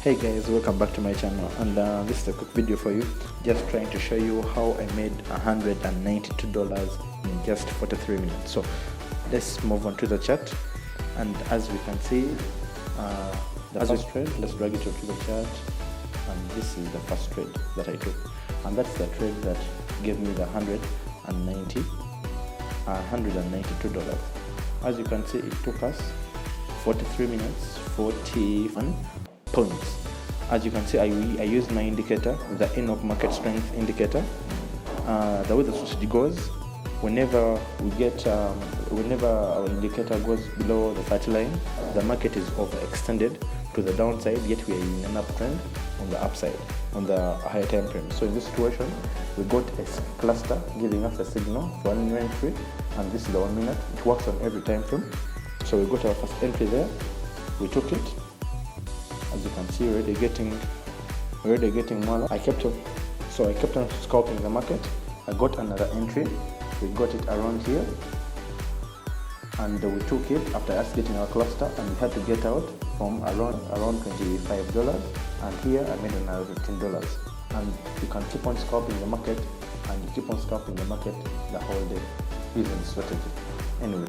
Hey guys, welcome back to my channel, and this is a quick video for you, just trying to show you how I made $192 in just 43 minutes. So let's move on to the chart, and as we can see, the first trade, let's drag it onto the chart, and this is the first trade that I took, and that's the trade that gave me the $192. As you can see, it took us 43 minutes, 41 points. As you can see, I used my indicator, the end of market strength indicator. The way the strategy goes, whenever our indicator goes below the 30 line, the market is overextended to the downside, yet we are in an uptrend on the upside on the higher time frame. So in this situation, we got a cluster giving us a signal for an entry, and this is the 1 minute. It works on every time frame. So we got our first entry there, we took it. As you can see, already getting more. I kept on scalping the market. I got another entry. We got it around here, and we took it after us getting our cluster, and we had to get out from around $25. And here I made another $15. And you can keep on scalping the market, and you keep on scalping the market the whole day using strategy. Anyway,